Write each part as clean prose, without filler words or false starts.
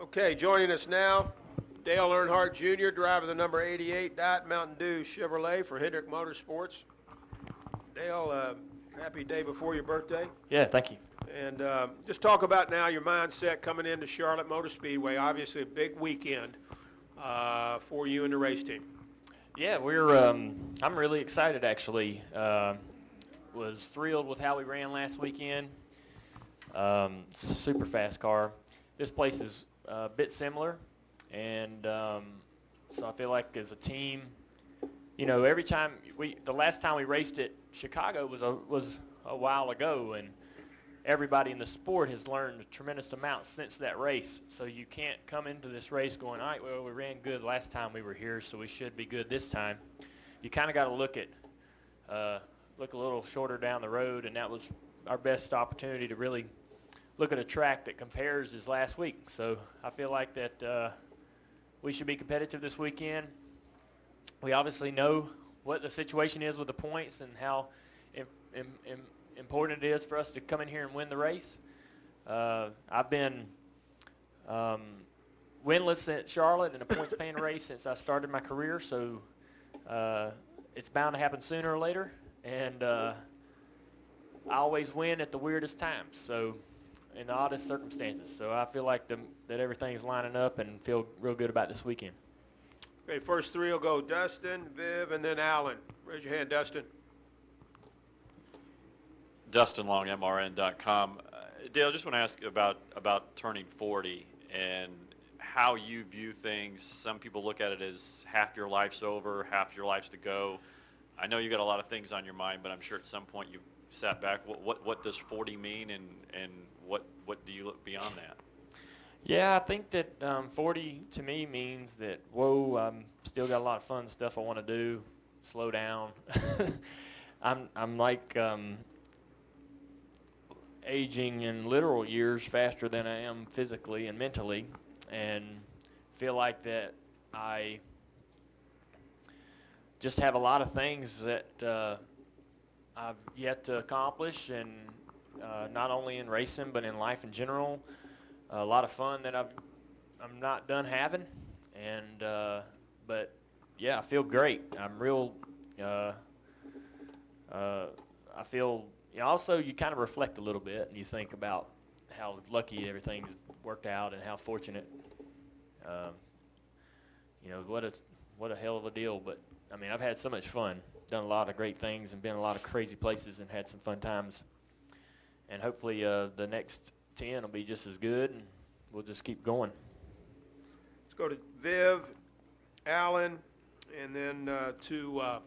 Okay, joining us now, Dale Earnhardt Jr., driver the number 88 Dot Mountain Dew Chevrolet for Hendrick Motorsports. Dale, happy day before your birthday. Yeah, thank you. And just talk about now your mindset coming into Charlotte Motor Speedway. Obviously a big weekend for you and the race team. Yeah, I'm really excited actually. Was thrilled with how we ran last weekend. Super fast car. This place is a bit similar, and so I feel like as a team, you know, every time the last time we raced at Chicago was a while ago, and everybody in the sport has learned a tremendous amount since that race. So you can't come into this race going, all right, well, we ran good last time we were here, so we should be good this time. You kind of got to look a little shorter down the road, and that was our best opportunity to really look at a track that compares as last week. So I feel like that we should be competitive this weekend. We obviously know what the situation is with the points and how important it is for us to come in here and win the race. I've been winless at Charlotte in a points-paying race since I started my career, so it's bound to happen sooner or later. And I always win at the weirdest times, so in the oddest circumstances. So I feel like that everything's lining up and feel real good about this weekend. Okay, first three will go Dustin, Viv, and then Alan. Raise your hand, Dustin. Dustin Long, MRN.com. Dale, just want to ask about turning 40 and how you view things. Some people look at it as half your life's over, half your life's to go. I know you got a lot of things on your mind, but I'm sure at some point you sat back. What does 40 mean, and what do you look beyond that? Yeah, I think that 40 to me means that, whoa, I'm still got a lot of fun stuff I want to do. Slow down. I'm like aging in literal years faster than I am physically and mentally, and feel like that I just have a lot of things that I've yet to accomplish, and not only in racing but in life in general. A lot of fun that I'm not done having, and but yeah, I feel great. I'm real. I feel. You know, also, you kind of reflect a little bit, and you think about how lucky everything's worked out and how fortunate. You know, what a hell of a deal. But I mean, I've had so much fun, done a lot of great things, and been a lot of crazy places, and had some fun times. And hopefully, the next 10 will be just as good, and we'll just keep going. Let's go to Viv, Alan, and then to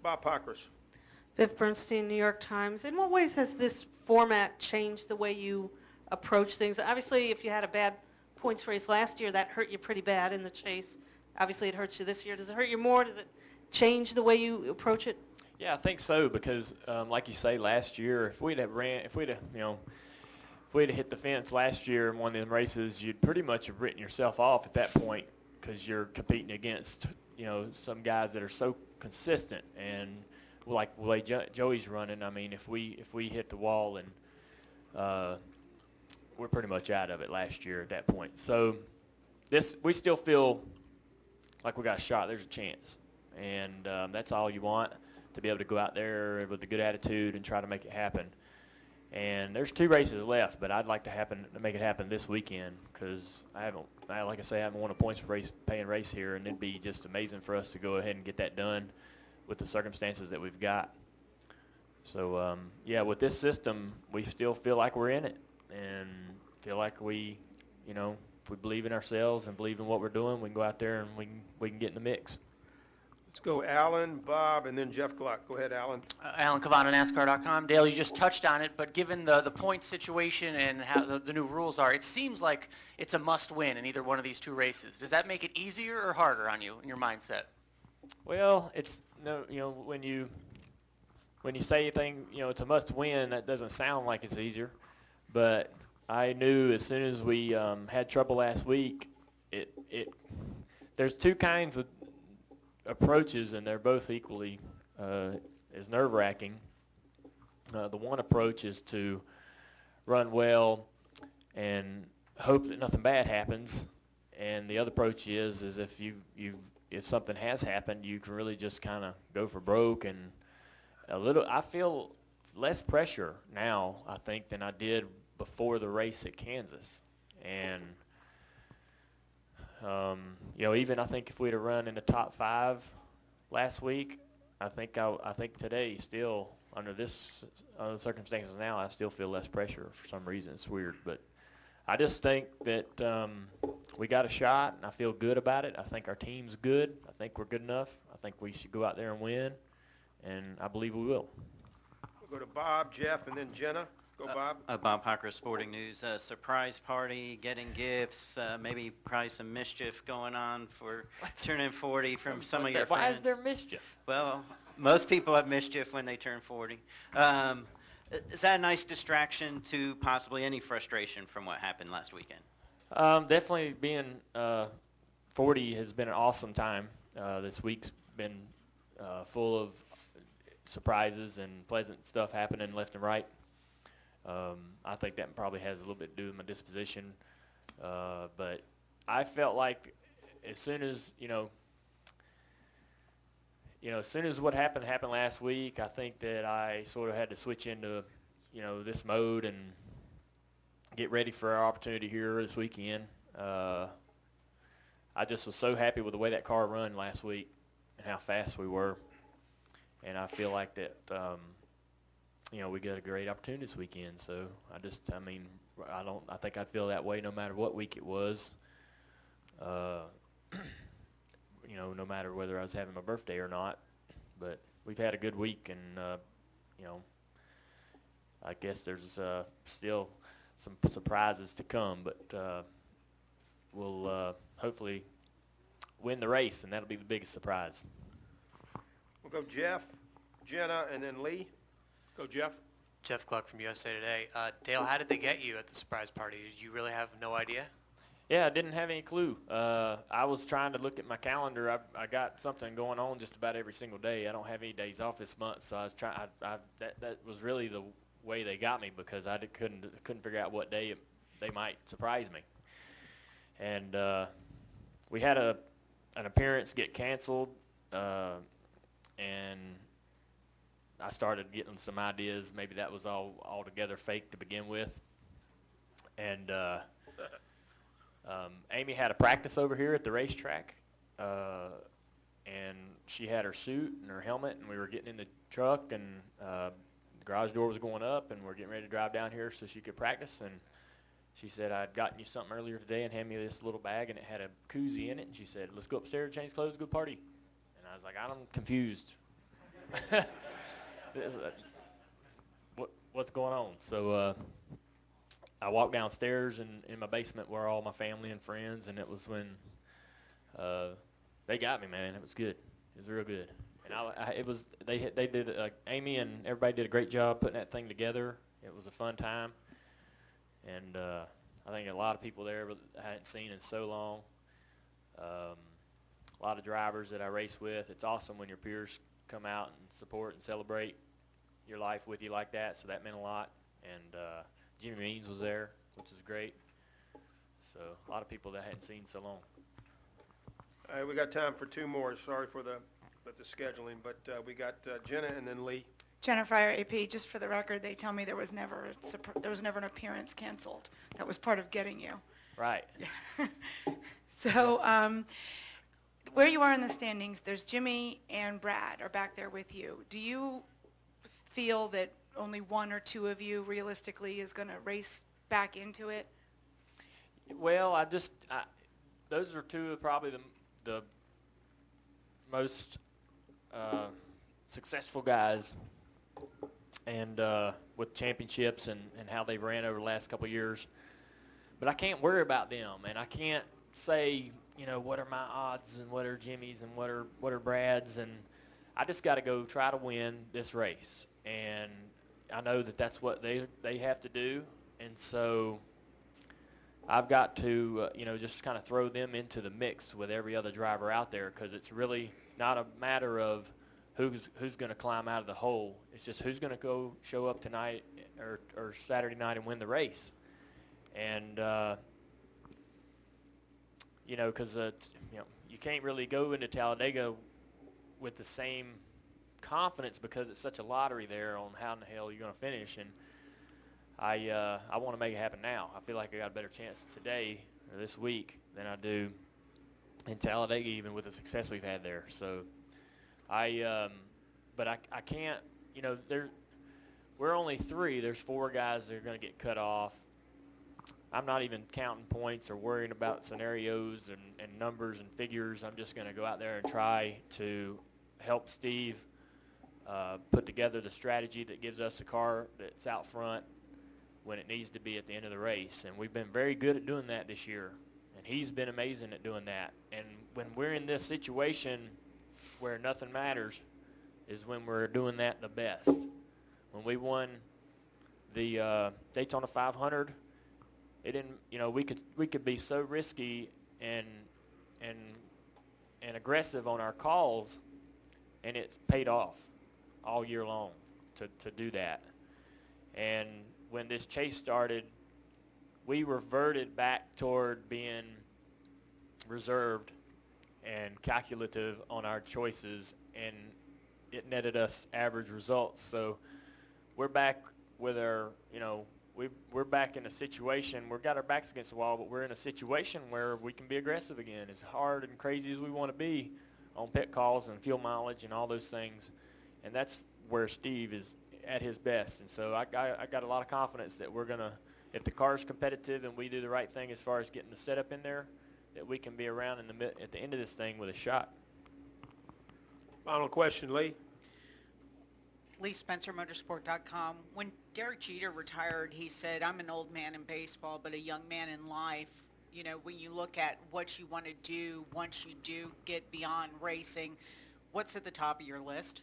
Bob Pockris. Viv Bernstein, New York Times. In what ways has this format changed the way you approach things? Obviously, if you had a bad points race last year, that hurt you pretty bad in the chase. Obviously, it hurts you this year. Does it hurt you more? Does it change the way you approach it? Yeah, I think so, because like you say, last year, if we'd have hit the fence last year in one of them races, you'd pretty much have written yourself off at that point, because you're competing against, you know, some guys that are so consistent, and like the way Joey's running. I mean, if we hit the wall, and we're pretty much out of it last year at that point. So we still feel like we got a shot. There's a chance, and that's all you want, to be able to go out there with a good attitude and try to make it happen. And there's 2 races left, but I'd like to make it happen this weekend, because like I say, I haven't won a points-paying race here, and it'd be just amazing for us to go ahead and get that done with the circumstances that we've got. So yeah, with this system, we still feel like we're in it, and feel like we, you know, if we believe in ourselves and believe in what we're doing, we can go out there and we can get in the mix. Let's go Alan, Bob, and then Jeff Gluck. Go ahead, Alan. Alan Cavano, NASCAR.com. Dale, you just touched on it, but given the point situation and how the new rules are, it seems like it's a must-win in either one of these 2 races. Does that make it easier or harder on you in your mindset? Well, you know, when you say anything, you know, it's a must-win, that doesn't sound like it's easier. But I knew as soon as we had trouble last week, there's 2 kinds of approaches, and they're both equally as nerve-wracking. The one approach is to run well and hope that nothing bad happens. And the other approach is if if something has happened, you can really just kind of go for broke. And I feel less pressure now, I think, than I did before the race at Kansas. And even I think if we'd have run in the top 5 last week, I think today still under the circumstances now, I still feel less pressure for some reason. It's weird, but I just think that we got a shot, and I feel good about it. I think our team's good. I think we're good enough. I think we should go out there and win, and I believe we will. We'll go to Bob, Jeff, and then Jenna. Go, Bob. Bob Parker, Sporting News. Surprise party, getting gifts, maybe probably some mischief going on for turning 40 from some of your friends. Why is there mischief? Well, most people have mischief when they turn 40. Is that a nice distraction to possibly any frustration from what happened last weekend? Definitely being 40 has been an awesome time. This week's been full of surprises and pleasant stuff happening left and right. I think that probably has a little bit to do with my disposition. But I felt like as soon as, as soon as what happened last week, I think that I sort of had to switch into, this mode and get ready for our opportunity here this weekend. I just was so happy with the way that car run last week and how fast we were. And I feel like that, we got a great opportunity this weekend. So I think I'd feel that way no matter what week it was. No matter whether I was having my birthday or not. But we've had a good week, and, I guess there's still some surprises to come, but we'll hopefully win the race, and that'll be the biggest surprise. We'll go Jeff, Jenna, and then Lee. Go, Jeff. Jeff Gluck from USA Today. Dale, how did they get you at the surprise party? Did you really have no idea? Yeah, I didn't have any clue. I was trying to look at my calendar. I got something going on just about every single day. I don't have any days off this month, so I was trying. That was really the way they got me, because I couldn't figure out what day they might surprise me. And we had an appearance get canceled, and I started getting some ideas. Maybe that was all altogether fake to begin with. And Amy had a practice over here at the racetrack, and she had her suit and her helmet, and we were getting in the truck, and the garage door was going up, and we're getting ready to drive down here so she could practice. And she said, I'd gotten you something earlier today, and handed me this little bag, and it had a koozie in it, and she said, let's go upstairs, change clothes, go party. And I was like, I'm confused. What's going on? So I walked downstairs, and in my basement were all my family and friends, and it was when they got me, man. It was good. It was real good. And they did Amy and everybody did a great job putting that thing together. It was a fun time, and I think a lot of people there I hadn't seen in so long. A lot of drivers that I race with. It's awesome when your peers come out and support and celebrate your life with you like that. So that meant a lot. And Jimmy Means was there, which is great. So a lot of people that I hadn't seen so long. All right, we got time for 2 more. Sorry for the scheduling, but we got Jenna and then Lee. Jenna Fryer, AP. Just for the record, they tell me there was never an appearance canceled. That was part of getting you. Right. So where you are in the standings, there's Jimmy and Brad are back there with you. Do you feel that only 1 or 2 of you realistically is going to race back into it? Well, those are 2 of probably the most successful guys, and with championships and how they've ran over the last couple of years. But I can't worry about them, and I can't say, what are my odds and what are Jimmy's and what are Brad's, and I just got to go try to win this race. And I know that that's what they have to do, and so I've got to just kind of throw them into the mix with every other driver out there, because it's really not a matter of who's going to climb out of the hole. It's just who's going to go show up tonight or Saturday night and win the race. And you know, because you can't really go into Talladega with the same confidence because it's such a lottery there on how in the hell you're going to finish. And I want to make it happen now. I feel like I got a better chance today or this week than I do in Talladega, even with the success we've had there. So but I can't, you know, we're only 3. There's 4 guys that are going to get cut off. I'm not even counting points or worrying about scenarios and numbers and figures. I'm just going to go out there and try to help Steve put together the strategy that gives us a car that's out front when it needs to be at the end of the race. And we've been very good at doing that this year. And he's been amazing at doing that. And when we're in this situation where nothing matters is when we're doing that the best. When we won the Daytona 500, it didn't, you know, we could be so risky and aggressive on our calls, and it's paid off all year long to do that. And when this chase started, we reverted back toward being reserved and calculative on our choices, and it netted us average results. So we're back with our, you know, we're back in a situation, we've got our backs against the wall, but we're in a situation where we can be aggressive again. As hard and crazy as we want to be on pit calls and fuel mileage and all those things, and that's where Steve is at his best. And so I got a lot of confidence that we're going to, if the car's competitive and we do the right thing as far as getting the setup in there, that we can be around at the end of this thing with a shot. Final question, Lee. Lee Spencer, motorsport.com. When Derek Jeter retired, he said, "I'm an old man in baseball, but a young man in life." You know, when you look at what you want to do once you do get beyond racing, what's at the top of your list?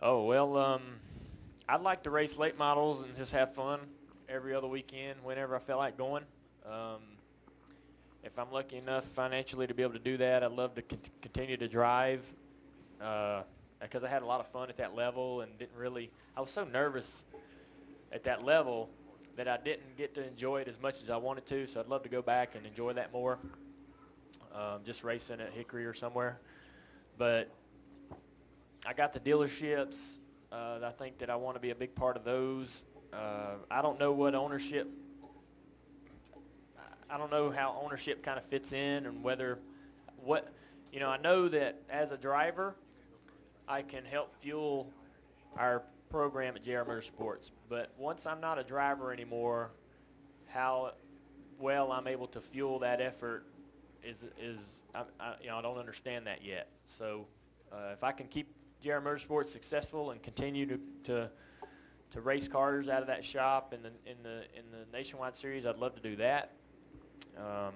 Oh, well, I'd like to race late models and just have fun every other weekend whenever I feel like going. If I'm lucky enough financially to be able to do that, I'd love to continue to drive because I had a lot of fun at that level and I was so nervous at that level that I didn't get to enjoy it as much as I wanted to, so I'd love to go back and enjoy that more, just racing at Hickory or somewhere. But I got the dealerships. I think that I want to be a big part of those. I don't know what ownership, I don't know how ownership kind of fits in and I know that as a driver, I can help fuel our program at JR Motorsports. But once I'm not a driver anymore, how well I'm able to fuel that effort I don't understand that yet. So if I can keep JR Motorsports successful and continue to race cars out of that shop in the Nationwide Series, I'd love to do that.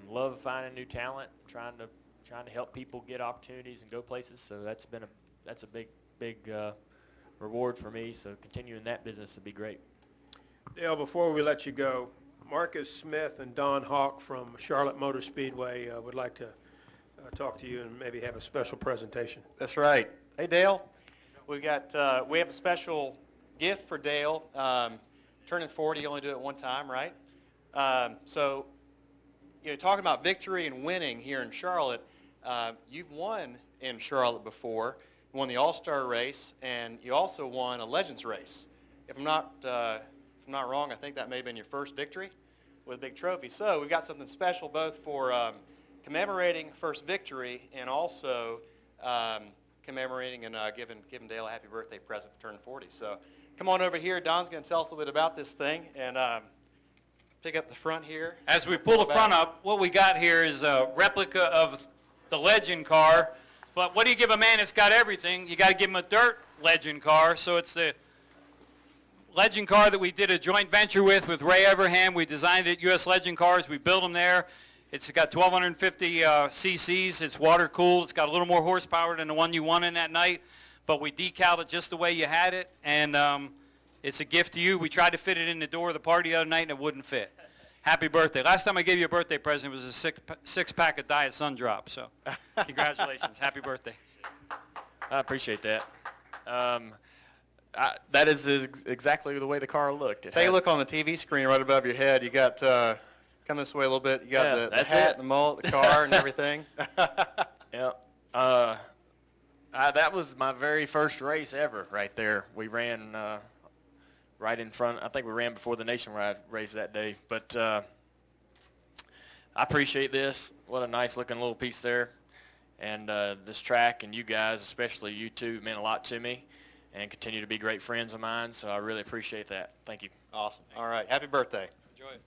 Love finding new talent, trying to help people get opportunities and go places. So that's a big reward for me. So continuing that business would be great. Dale, before we let you go, Marcus Smith and Don Hawk from Charlotte Motor Speedway would like to talk to you and maybe have a special presentation. That's right. Hey, Dale. We have a special gift for Dale. Turning 40, you only do it one time, right? So, talking about victory and winning here in Charlotte, you've won in Charlotte before. You won the All-Star race, and you also won a Legends race. If I'm not wrong, I think that may have been your first victory with a big trophy. So we've got something special both for commemorating first victory and also commemorating and giving Dale a happy birthday present for turning 40. So come on over here. Don's going to tell us a little bit about this thing and pick up the front here. As we pull the front up, what we got here is a replica of the Legend car. But what do you give a man that's got everything? You got to give him a dirt Legend car. So it's the Legend car that we did a joint venture with Ray Everham. We designed it, U.S. Legend Cars. We built them there. It's got 1,250 cc's. It's water cooled. It's got a little more horsepower than the one you won in that night. But we decaled it just the way you had it, and it's a gift to you. We tried to fit it in the door of the party the other night, and it wouldn't fit. Happy birthday. Last time I gave you a birthday present, it was a six-pack of Diet Sun Drop. So congratulations. Happy birthday. I appreciate that. That is exactly the way the car looked. Take a look on the TV screen right above your head. You got Come this way a little bit. You got Yeah, the that's hat, it. the mullet, the car, and everything. Yep. That was my very first race ever right there. We ran right in front. I think we ran before the nationwide race that day. But I appreciate this. What a nice looking little piece there. And this track and you guys, especially you two, meant a lot to me and continue to be great friends of mine. So I really appreciate that. Thank you. Awesome. All right. Happy birthday. Enjoy it.